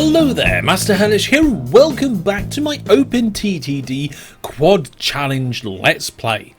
Hello there, Master Hellish here, and welcome back to my OpenTTD Quad Challenge Let's Play.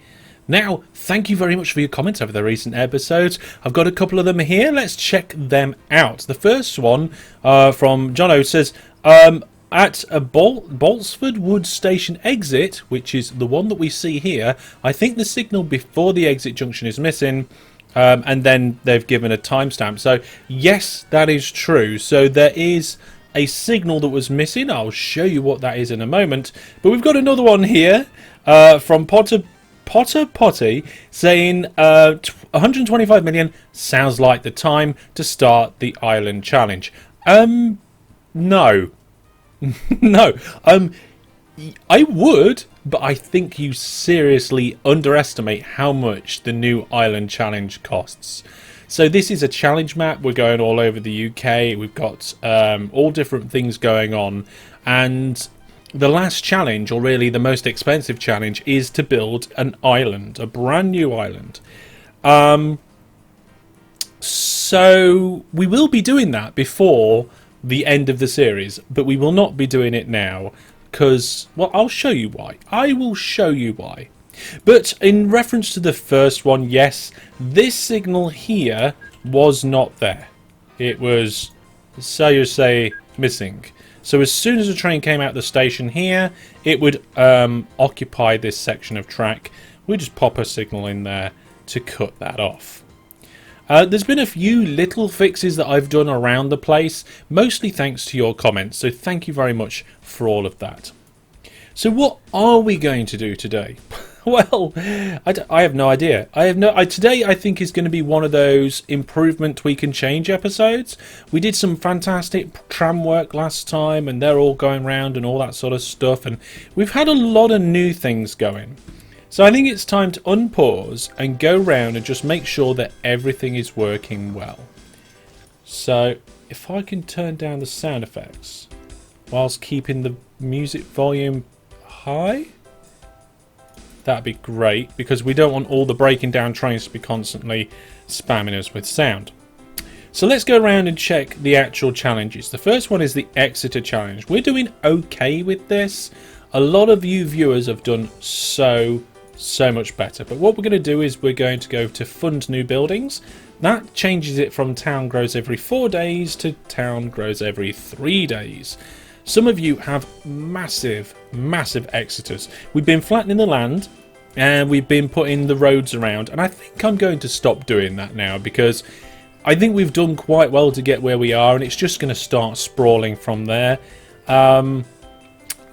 Now, thank you very much for your comments over the recent episodes. I've got a couple of them here, let's check them out. The first one from Jono says, at a Boltsford Wood Station exit, which is the one that we see here, I think the signal before the exit junction is missing. And then they've given a timestamp. So yes, that is true. So there is a signal that was missing. I'll show you what that is in a moment. But we've got another one here from Potter Potty saying 125 million sounds like the time to start the island challenge. No. No. I would, but I think you seriously underestimate how much the new island challenge costs. So this is a challenge map. We're going all over the UK. We've got all different things going on. And the last challenge, or really the most expensive challenge, is to build an island, a brand new island. So we will be doing that before the end of the series, but we will not be doing it now. Because, well, I'll show you why. I will show you why. But in reference to the first one, yes, this signal here was not there. It was, so you say, missing. So as soon as the train came out the station here, it would occupy this section of track. We just pop a signal in there to cut that off. There's been a few little fixes that I've done around the place, mostly thanks to your comments, so thank you very much for all of that. So what are we going to do today? Well, I have no idea. Today I think is going to be one of those improvement, tweak and change episodes. We did some fantastic tram work last time, and they're all going round and all that sort of stuff, and we've had a lot of new things going. So I think it's time to unpause and go round and just make sure that everything is working well. So if I can turn down the sound effects whilst keeping the music volume high, that'd be great, because we don't want all the breaking down trains to be constantly spamming us with sound. So let's go around and check the actual challenges. The first one is the Exeter challenge. We're doing okay with this. A lot of you viewers have done so much better, but what we're going to do is we're going to go to fund new buildings. That changes it from town grows every 4 days to town grows every 3 days. Some of you have massive Exeters. We've been flattening the land and we've been putting the roads around, and I think I'm going to stop doing that now, because I think we've done quite well to get where we are, and it's just going to start sprawling from there.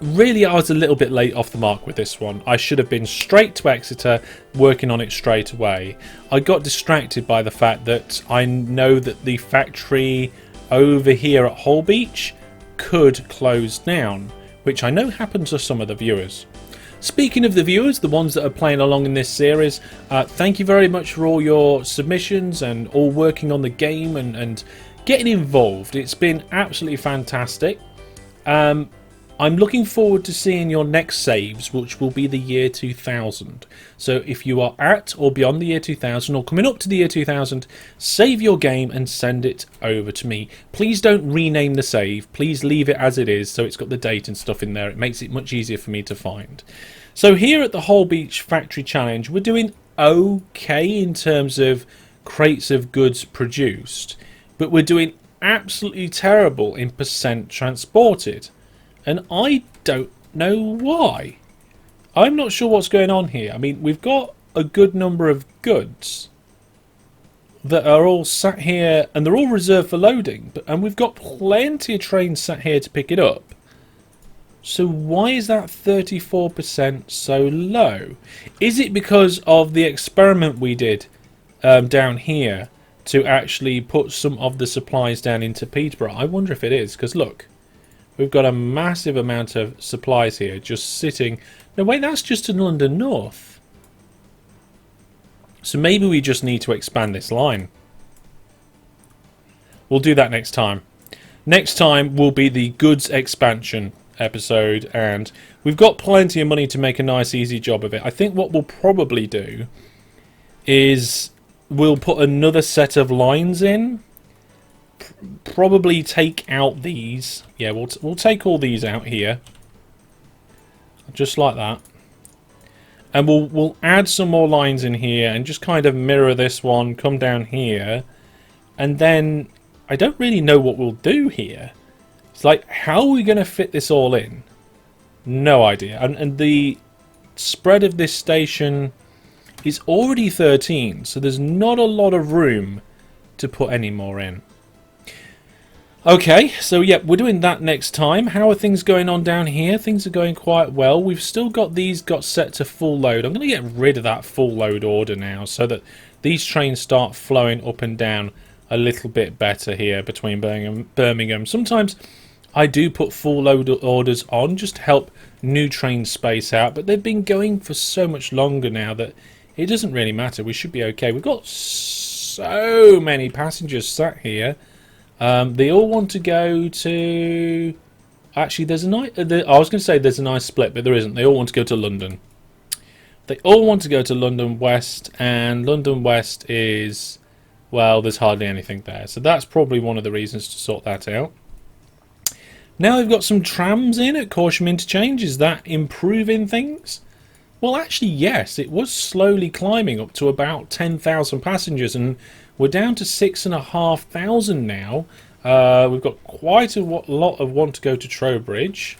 Really, I was a little bit late off the mark with this one. I should have been straight to Exeter, working on it straight away. I got distracted by the fact that I know that the factory over here at Holbeach could close down, which I know happens to some of the viewers. Speaking of the viewers, the ones that are playing along in this series, thank you very much for all your submissions and all working on the game and getting involved. It's been absolutely fantastic. I'm looking forward to seeing your next saves, which will be the year 2000. So if you are at or beyond the year 2000 or coming up to the year 2000, save your game and send it over to me. Please don't rename the save. Please leave it as it is, so it's got the date and stuff in there. It makes it much easier for me to find. So here at the Holbeach Factory Challenge, we're doing okay in terms of crates of goods produced, but we're doing absolutely terrible in percent transported. And I don't know why. I'm not sure what's going on here. I mean, we've got a good number of goods that are all sat here, and they're all reserved for loading. And we've got plenty of trains sat here to pick it up. So why is that 34% so low? Is it because of the experiment we did down here to actually put some of the supplies down into Peterborough? I wonder if it is, because look. We've got a massive amount of supplies here just sitting. No, wait, that's just in London North. So maybe we just need to expand this line. We'll do that next time. Next time will be the goods expansion episode, and we've got plenty of money to make a nice, easy job of it. I think what we'll probably do is we'll put another set of lines in probably take out these. Yeah, we'll take all these out here, just like that, and we'll add some more lines in here and just kind of mirror this one, come down here, and then I don't really know what we'll do here. It's like, how are we going to fit this all in? No idea. And the spread of this station is already 13, so there's not a lot of room to put any more in. Okay, so yeah, we're doing that next time. How are things going on down here? Things are going quite well. We've still got these set to full load. I'm going to get rid of that full load order now so that these trains start flowing up and down a little bit better here between Birmingham. Sometimes I do put full load orders on just to help new trains space out, but they've been going for so much longer now that it doesn't really matter. We should be okay. We've got so many passengers sat here. They all want to go to... Actually, there's a nice... I was going to say there's a nice split, but there isn't. They all want to go to London. They all want to go to London West, and London West is... Well, there's hardly anything there. So that's probably one of the reasons to sort that out. Now we've got some trams in at Corsham Interchange. Is that improving things? Well, actually, yes. It was slowly climbing up to about 10,000 passengers, and we're down to 6,500 now. We've got quite a lot of want to go to Trowbridge,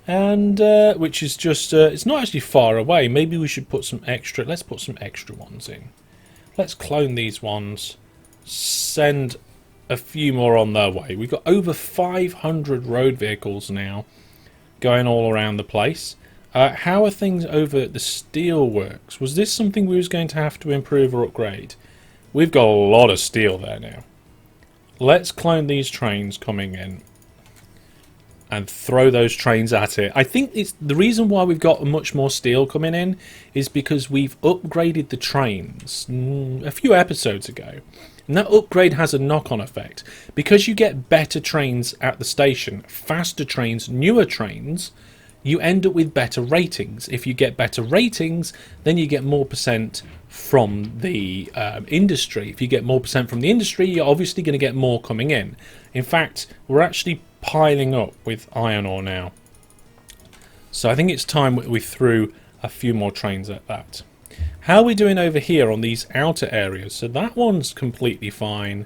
and which is just it's not actually far away. Maybe we should put some extra. Let's put some extra ones in. Let's clone these ones. Send a few more on their way. We've got over 500 road vehicles now going all around the place. How are things over at the steelworks? Was this something we was going to have to improve or upgrade? We've got a lot of steel there now. Let's clone these trains coming in and throw those trains at it. I think it's the reason why we've got much more steel coming in is because we've upgraded the trains a few episodes ago. And that upgrade has a knock-on effect. Because you get better trains at the station, faster trains, newer trains, you end up with better ratings. If you get better ratings, then you get more percent from the industry. If you get more percent from the industry, you're obviously going to get more coming in. In fact, we're actually piling up with iron ore now. So I think it's time we threw a few more trains at that. How are we doing over here on these outer areas? So that one's completely fine,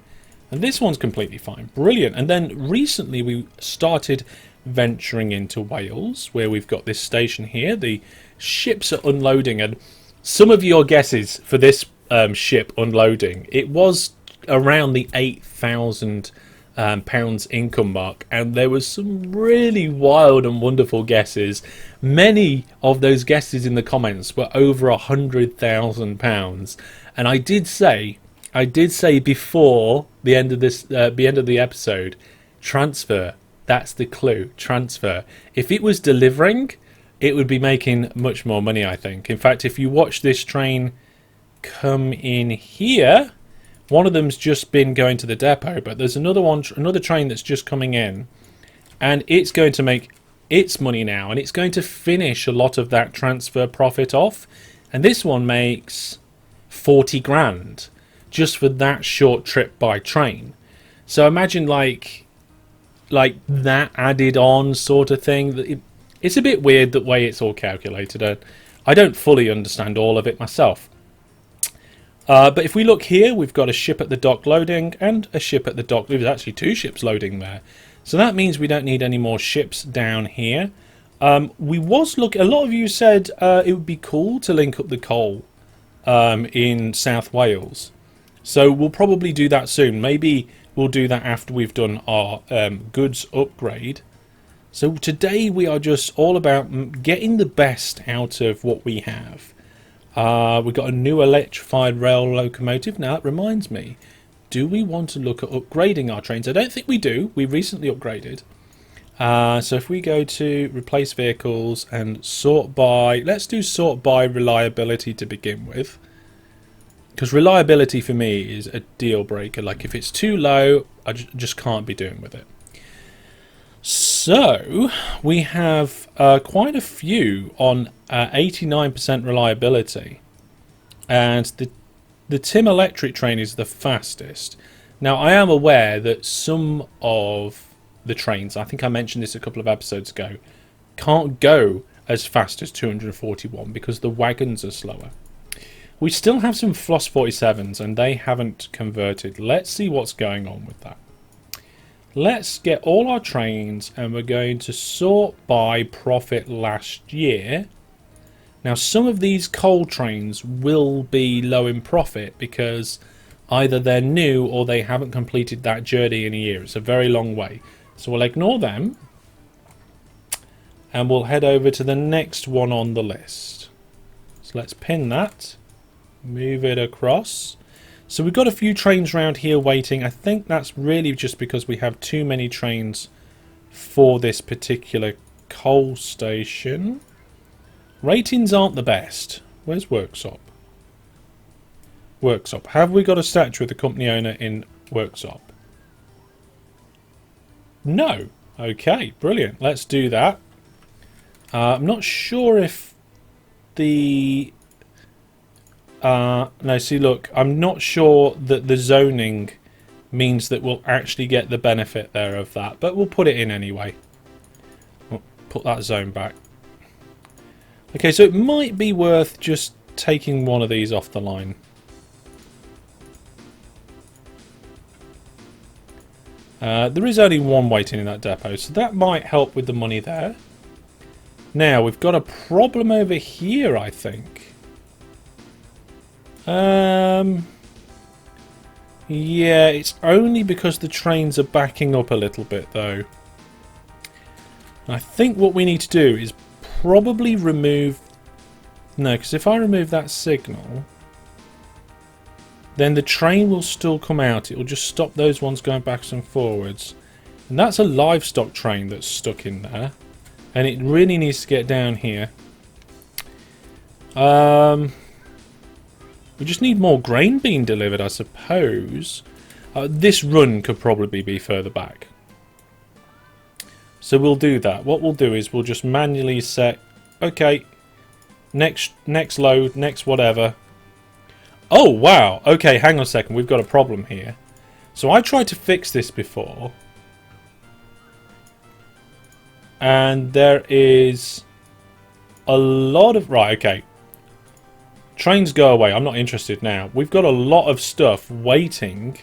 and this one's completely fine. Brilliant. And then recently we started venturing into Wales, where we've got this station here. The ships are unloading, and some of your guesses for this ship unloading, it was around the £8,000 income mark, and there was some really wild and wonderful guesses. Many of those guesses in the comments were over £100,000, and I did say before the end of the episode, transfer. That's the clue. Transfer. If it was delivering, it would be making much more money, I think. In fact, if you watch this train come in here, one of them's just been going to the depot, but there's another train that's just coming in, and it's going to make its money now, and it's going to finish a lot of that transfer profit off. And this one makes 40 grand just for that short trip by train. So imagine like that added on sort of thing. It's a bit weird the way it's all calculated. I don't fully understand all of it myself. But if we look here, we've got a ship at the dock loading and a ship at the dock. There's actually two ships loading there. So that means we don't need any more ships down here. A lot of you said it would be cool to link up the coal in South Wales. So we'll probably do that soon. Maybe we'll do that after we've done our goods upgrade. So today we are just all about getting the best out of what we have. We've got a new electrified rail locomotive. Now that reminds me, do we want to look at upgrading our trains? I don't think we do. We recently upgraded. So if we go to replace vehicles and sort by, let's do sort by reliability to begin with. Because reliability for me is a deal breaker. Like if it's too low, I just can't be doing with it. So we have quite a few on 89% reliability, and the Tim electric train is the fastest. Now, I am aware that some of the trains, I think I mentioned this a couple of episodes ago, can't go as fast as 241 because the wagons are slower. We still have some Floss 47s and they haven't converted. Let's see what's going on with that. Let's get all our trains and we're going to sort by profit last year. Now, some of these coal trains will be low in profit because either they're new or they haven't completed that journey in a year. It's a very long way. So we'll ignore them and we'll head over to the next one on the list. So let's pin that, move it across. So we've got a few trains around here waiting. I think that's really just because we have too many trains for this particular coal station. Ratings aren't the best. Where's Worksop? Worksop. Have we got a statue of the company owner in Worksop? No. Okay, brilliant. Let's do that. I'm not sure if the... no, see, look, I'm not sure that the zoning means that we'll actually get the benefit there of that, but we'll put it in anyway. We'll put that zone back. Okay, so it might be worth just taking one of these off the line. There is only one waiting in that depot, so that might help with the money there. Now, we've got a problem over here, I think. Yeah, it's only because the trains are backing up a little bit, though. I think what we need to do is probably remove... No, because if I remove that signal, then the train will still come out. It will just stop those ones going backwards and forwards. And that's a livestock train that's stuck in there. And it really needs to get down here. We just need more grain being delivered, I suppose. This run could probably be further back. So we'll do that. What we'll do is we'll just manually set... Okay, next load, next whatever. Oh, wow. Okay, hang on a second. We've got a problem here. So I tried to fix this before. And there is a lot of... Right, okay. Trains go away. I'm not interested now. We've got a lot of stuff waiting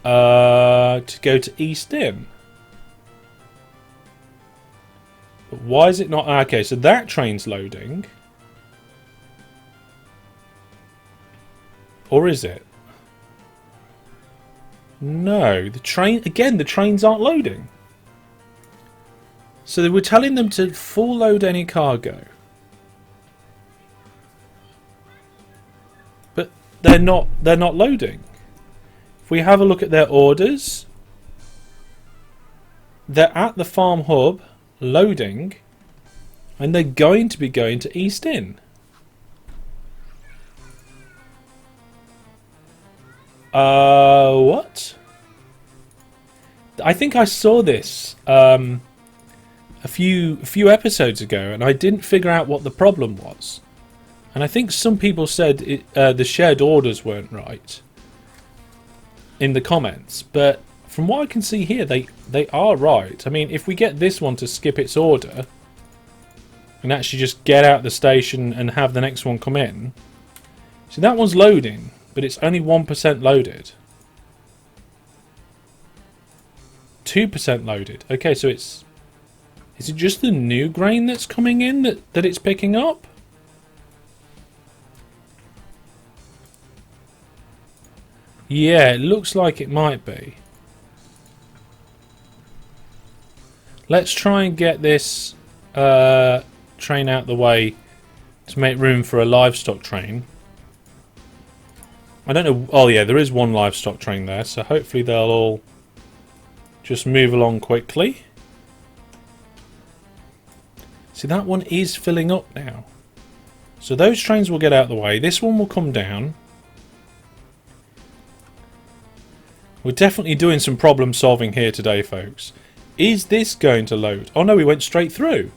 to go to East Inn. But why is it not... Okay, so that train's loading. Or is it? No, the train... Again, the trains aren't loading. So they were telling them to full load any cargo. But they're not loading. If we have a look at their orders, they're at the farm hub loading and they're going to be going to East Inn. What? I think I saw this a few episodes ago and I didn't figure out what the problem was. And I think some people said the shared orders weren't right in the comments, but from what I can see here, they are right. I mean, if we get this one to skip its order and actually just get out the station and have the next one come in. See, that one's loading, but it's only 1% loaded. 2% loaded. Okay, so it's... Is it just the new grain that's coming in that it's picking up? Yeah, it looks like it might be. Let's try and get this train out the way to make room for a livestock train. I don't know... Oh yeah, there is one livestock train there, so hopefully they'll all just move along quickly. See, that one is filling up now. So those trains will get out of the way. This one will come down. We're definitely doing some problem solving here today, folks. Is this going to load? Oh no, we went straight through.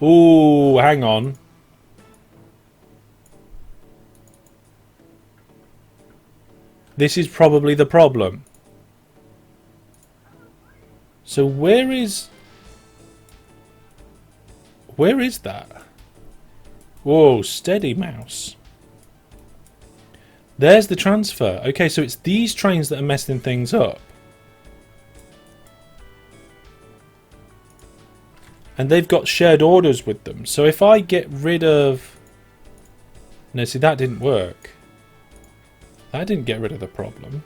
Ooh, hang on. This is probably the problem. So where is that? Whoa, steady mouse. There's the transfer. Okay, so it's these trains that are messing things up. And they've got shared orders with them. So if I get rid of... No, see, that didn't work. That didn't get rid of the problem.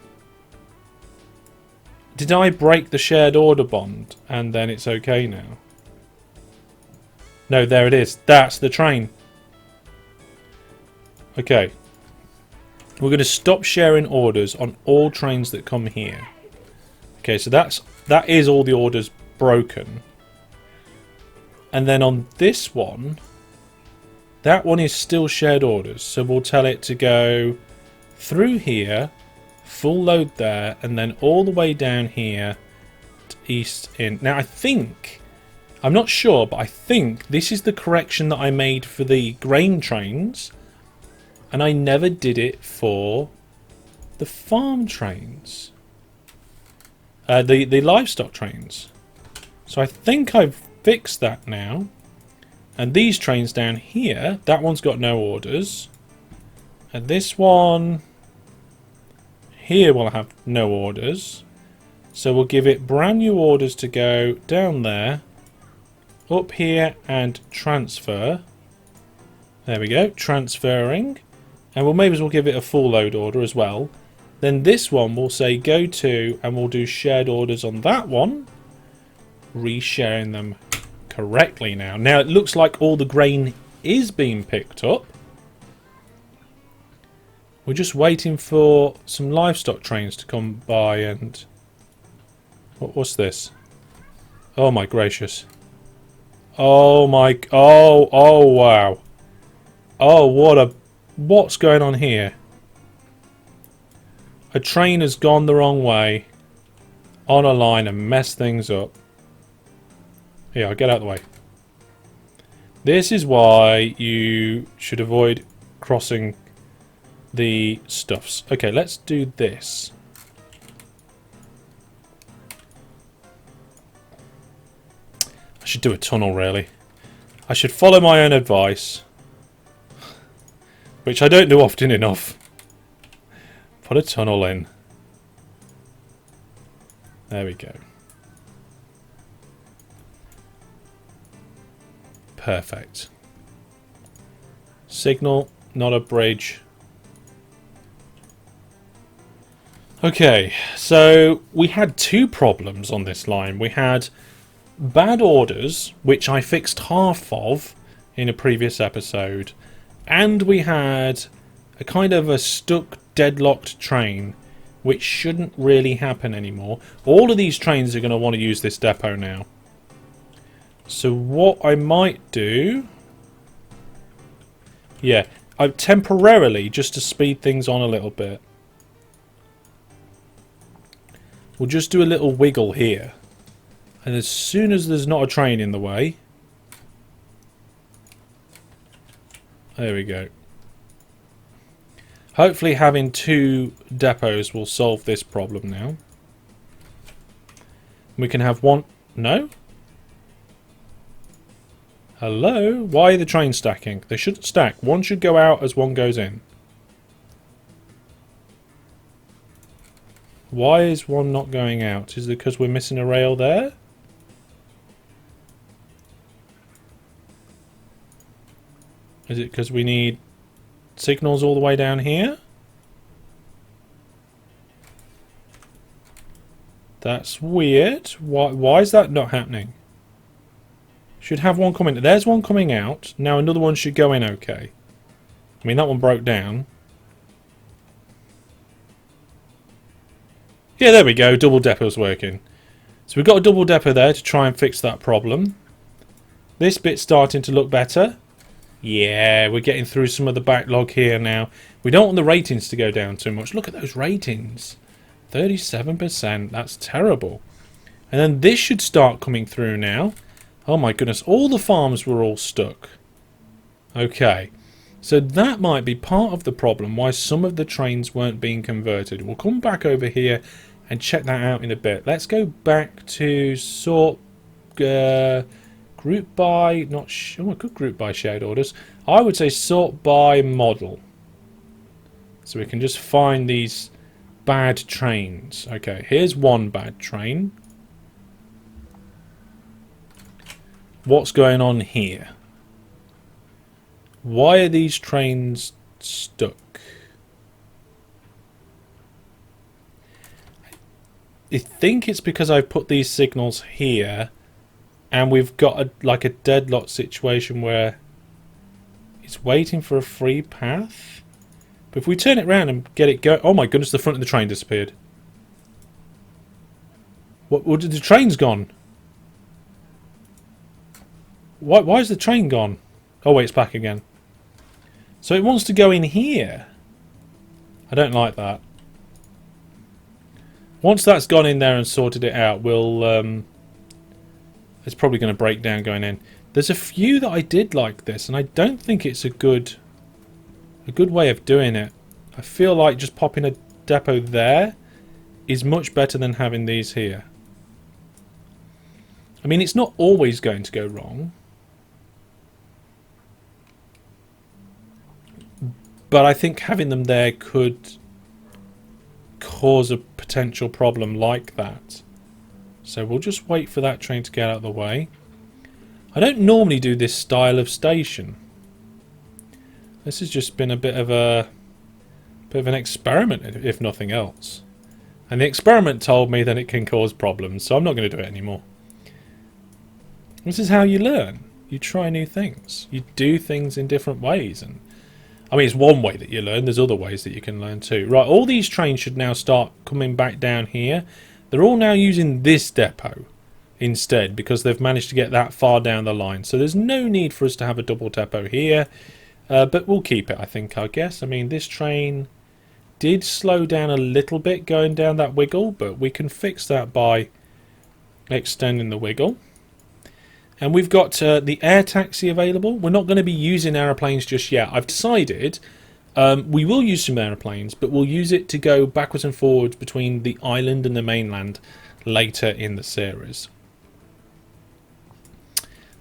Did I break the shared order bond and then it's okay now? No, there it is. That's the train. Okay. We're going to stop sharing orders on all trains that come here. Okay, so that is all the orders broken. And then on this one, that one is still shared orders. So we'll tell it to go through here, full load there, and then all the way down here to east in. Now I think, I'm not sure, but I think this is the correction that I made for the grain trains. And I never did it for the farm trains. The livestock trains. So I think I've fixed that now. And these trains down here, that one's got no orders. And this one here will have no orders. So we'll give it brand new orders to go down there, up here and transfer. There we go, transferring. And we'll maybe as well give it a full load order as well. Then this one will say go to, and we'll do shared orders on that one. Resharing them correctly now. Now it looks like all the grain is being picked up. We're just waiting for some livestock trains to come by and... What's this? Oh my gracious. Oh my... Oh wow. Oh, what's going on here? A train has gone the wrong way on a line and messed things up. Here, I'll get out of the way. This is why you should avoid crossing the stuffs. Okay, let's do this. I should do a tunnel, really. I should follow my own advice. Which I don't do often enough. Put a tunnel in. There we go. Perfect. Signal, not a bridge. Okay, so we had two problems on this line. We had bad orders, which I fixed half of in a previous episode. And we had a kind of a stuck, deadlocked train, which shouldn't really happen anymore. All of these trains are going to want to use this depot now. So what I might do... Yeah, temporarily, just to speed things on a little bit. We'll just do a little wiggle here. And as soon as there's not a train in the way... There we go. Hopefully having two depots will solve this problem now. We can have one... No? Hello? Why are the trains stacking? They shouldn't stack. One should go out as one goes in. Why is one not going out? Is it because we're missing a rail there? Is it because we need signals all the way down here? That's weird. Why is that not happening? Should have one coming. There's one coming out. Now another one should go in okay. I mean, that one broke down. Yeah, there we go. Double depot's working. So we've got a double depot there to try and fix that problem. This bit's starting to look better. Yeah, we're getting through some of the backlog here now. We don't want the ratings to go down too much. Look at those ratings. 37%. That's terrible. And then this should start coming through now. Oh my goodness. All the farms were all stuck. Okay. So that might be part of the problem why some of the trains weren't being converted. We'll come back over here and check that out in a bit. Let's go back to sort, group by, not sure, I could group by shared orders. I would say sort by model. So we can just find these bad trains. Okay, here's one bad train. What's going on here? Why are these trains stuck? I think it's because I've put these signals here and we've got like a deadlock situation where it's waiting for a free path. But if we turn it around and get it going... Oh my goodness, the front of the train disappeared. What did the train's gone? Why is the train gone? Oh wait, it's back again. So it wants to go in here. I don't like that. Once that's gone in there and sorted it out, we'll... it's probably going to break down going in. There's a few that I did like this, and I don't think it's a good way of doing it. I feel like just popping a depot there is much better than having these here. I mean, it's not always going to go wrong. But I think having them there could cause a potential problem like that. So we'll just wait for that train to get out of the way. I don't normally do this style of station. This has just been a bit of an experiment, if nothing else. And the experiment told me that it can cause problems, so I'm not going to do it anymore. This is how you learn. You try new things. You do things in different ways, and I mean, it's one way that you learn. There's other ways that you can learn too. Right, all these trains should now start coming back down here. They're all now using this depot instead because they've managed to get that far down the line. So there's no need for us to have a double depot here. But we'll keep it, I guess. I mean, this train did slow down a little bit going down that wiggle, but we can fix that by extending the wiggle. And we've got the air taxi available. We're not going to be using aeroplanes just yet. I've decided we will use some aeroplanes, but we'll use it to go backwards and forwards between the island and the mainland later in the series.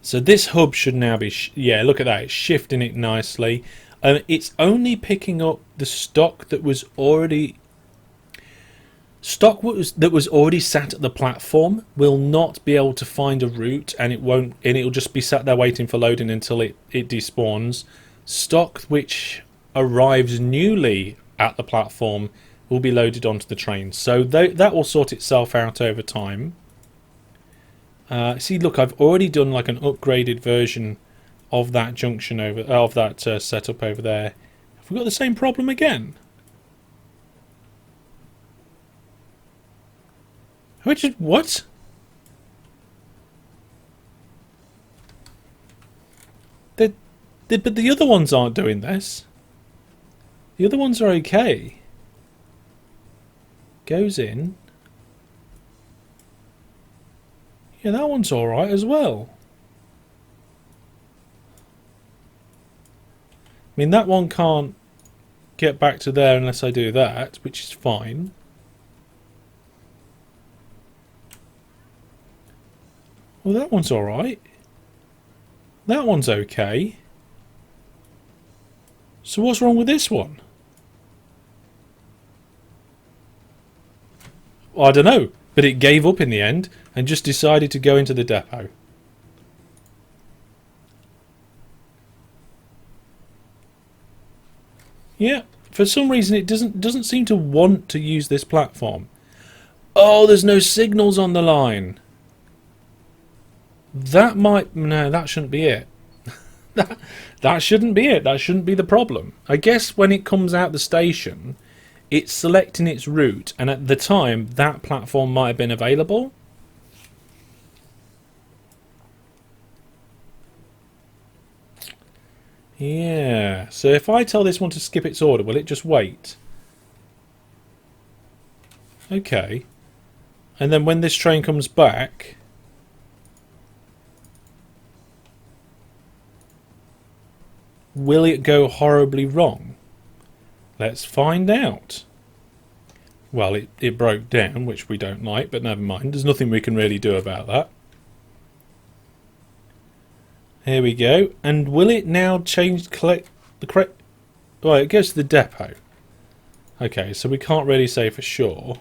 So this hub should now be... yeah, look at that. It's shifting it nicely. It's only picking up the stock that was already... that was already sat at the platform will not be able to find a route, and it'll just be sat there waiting for loading until it despawns. Stock which arrives newly at the platform will be loaded onto the train, so that will sort itself out over time. See, look, I've already done like an upgraded version of that junction of that setup over there. Have we got the same problem again? What? But the other ones aren't doing this. The other ones are okay. Goes in. Yeah, that one's alright as well. I mean, that one can't get back to there unless I do that, which is fine. Well, that one's alright. That one's okay. So what's wrong with this one? Well, I don't know, but it gave up in the end and just decided to go into the depot. Yeah, for some reason it doesn't seem to want to use this platform. Oh, there's no signals on the line. No, that shouldn't be it. that shouldn't be it. That shouldn't be the problem. I guess when it comes out the station, it's selecting its route, and at the time that platform might have been available. Yeah, so if I tell this one to skip its order, will it just wait? Okay. And then when this train comes back... Will it go horribly wrong? Let's find out. Well, it broke down, which we don't like, but never mind. There's nothing we can really do about that. Here we go. And will it now change collect the correct... Well, it goes to the depot. Okay, so we can't really say for sure.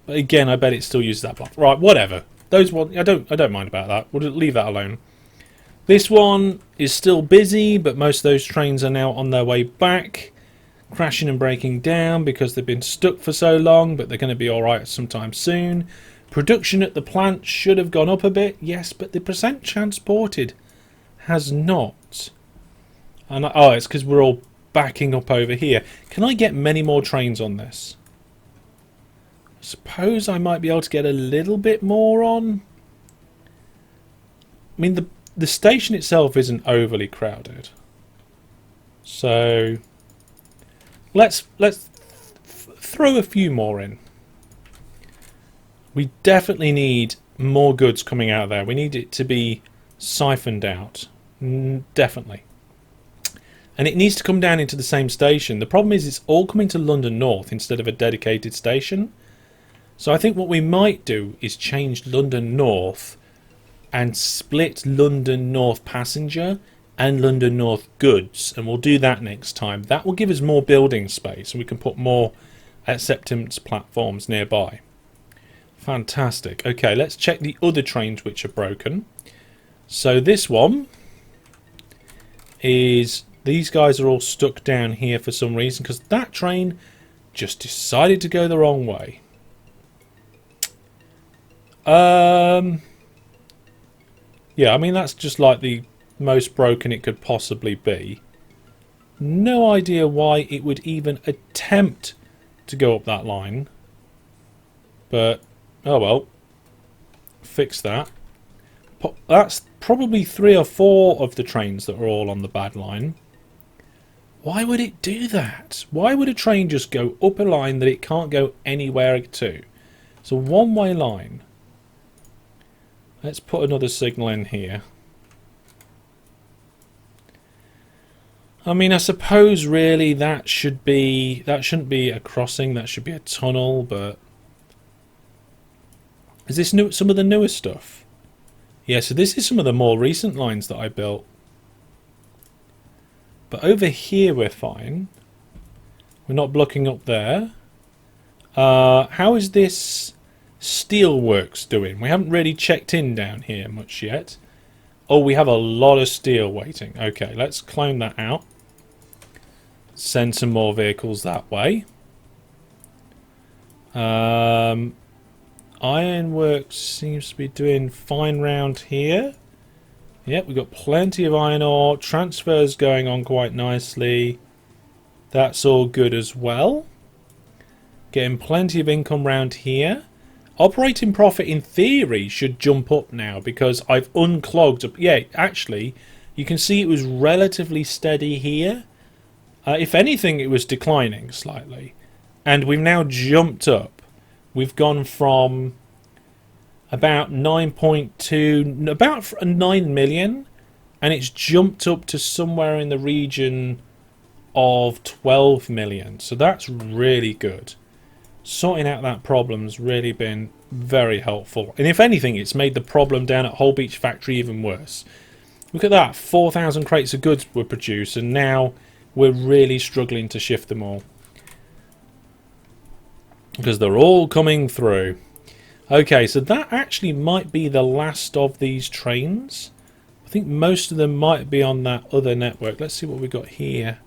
But again, I bet it still uses that block. Right, whatever. Those one, I don't mind about that. We'll leave that alone. This one is still busy, but most of those trains are now on their way back. Crashing and breaking down because they've been stuck for so long, but they're going to be alright sometime soon. Production at the plant should have gone up a bit, yes, but the percent transported has not. And oh, it's because we're all backing up over here. Can I get many more trains on this? I suppose I might be able to get a little bit more on. I mean, the station itself isn't overly crowded, so let's throw a few more in. We definitely need more goods coming out there. We need it to be siphoned out, definitely. And it needs to come down into the same station. The problem is it's all coming to London North instead of a dedicated station. So I think what we might do is change London North and split London North passenger and London North goods, and we'll do that next time. That will give us more building space and we can put more acceptance platforms nearby. Fantastic. Okay, let's check the other trains which are broken. So this one is, these guys are all stuck down here for some reason because that train just decided to go the wrong way. Yeah, I mean, that's just like the most broken it could possibly be. No idea why it would even attempt to go up that line. But, oh well. Fix that. That's probably 3 or 4 of the trains that are all on the bad line. Why would it do that? Why would a train just go up a line that it can't go anywhere to? It's a one-way line. Let's put another signal in here. I mean, I suppose really that shouldn't be a crossing, that should be a tunnel, but is this new, some of the newer stuff? Yeah, so this is some of the more recent lines that I built. But over here we're fine. We're not blocking up there. How is this steelworks doing? We haven't really checked in down here much yet. Oh, we have a lot of steel waiting. Okay, let's clone that out. Send some more vehicles that way. Ironworks seems to be doing fine round here. Yep, we've got plenty of iron ore. Transfers going on quite nicely. That's all good as well. Getting plenty of income round here. Operating profit in theory should jump up now because I've unclogged up. Yeah, actually, you can see it was relatively steady here. If anything, it was declining slightly. And we've now jumped up. We've gone from about 9.2, about 9 million, and it's jumped up to somewhere in the region of 12 million. So that's really good. Sorting out that problem's really been very helpful. And if anything, it's made the problem down at Whole Beach Factory even worse. Look at that, 4,000 crates of goods were produced, and now we're really struggling to shift them all. Because they're all coming through. Okay, so that actually might be the last of these trains. I think most of them might be on that other network. Let's see what we've got here.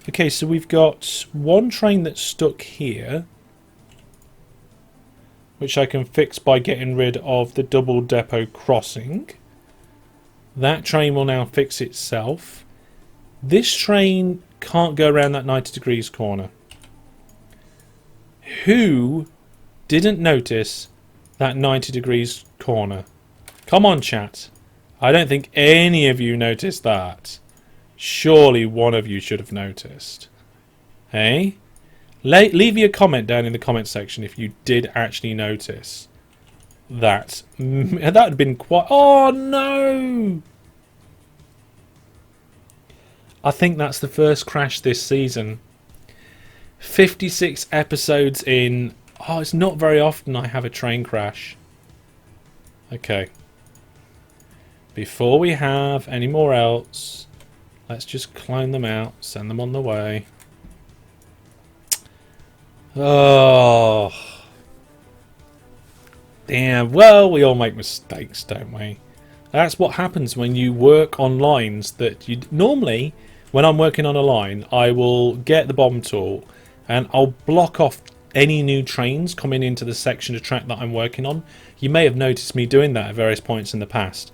Okay, so we've got one train that's stuck here, which I can fix by getting rid of the double depot crossing. That train will now fix itself. This train can't go around that 90 degrees corner. Who didn't notice that 90 degrees corner? Come on, chat. I don't think any of you noticed that. Surely one of you should have noticed. Hey? Leave your comment down in the comment section if you did actually notice. that. That would have been quite... Oh, no! I think that's the first crash this season. 56 episodes in. Oh, it's not very often I have a train crash. Okay. Before we have any more else, let's just clone them out, send them on the way. Oh. Damn. Well, we all make mistakes, don't we? That's what happens when you work on lines that you... Normally, when I'm working on a line, I will get the bomb tool and I'll block off any new trains coming into the section of track that I'm working on. You may have noticed me doing that at various points in the past.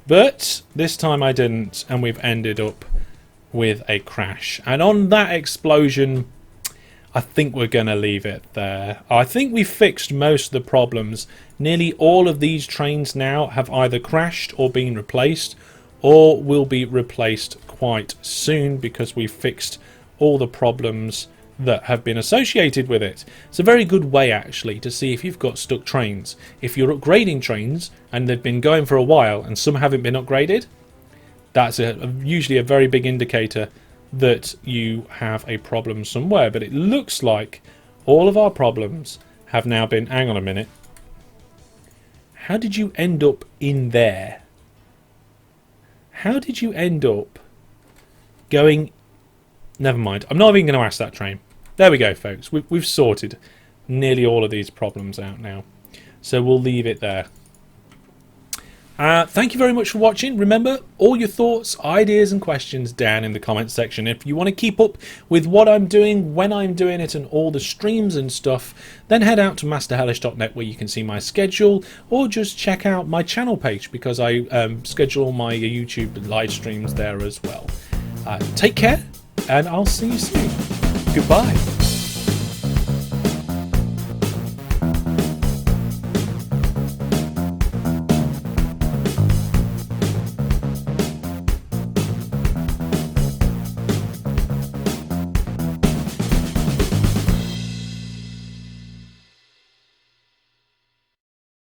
But this time I didn't, and we've ended up with a crash. And on that explosion, I think we're going to leave it there. I think we fixed most of the problems. Nearly all of these trains now have either crashed or been replaced, or will be replaced quite soon because we fixed all the problems that have been associated with it. It's a very good way actually to see if you've got stuck trains. If you're upgrading trains and they've been going for a while and some haven't been upgraded, that's usually a very big indicator that you have a problem somewhere. But it looks like all of our problems have now been... Hang on a minute. How did you end up in there? How did you end up going... Never mind. I'm not even going to ask that train. There we go, folks. We've sorted nearly all of these problems out now. So we'll leave it there. Thank you very much for watching. Remember, all your thoughts, ideas and questions down in the comments section. If you want to keep up with what I'm doing, when I'm doing it and all the streams and stuff, then head out to masterhellish.net where you can see my schedule, or just check out my channel page because I schedule my YouTube live streams there as well. Take care, and I'll see you soon. Goodbye.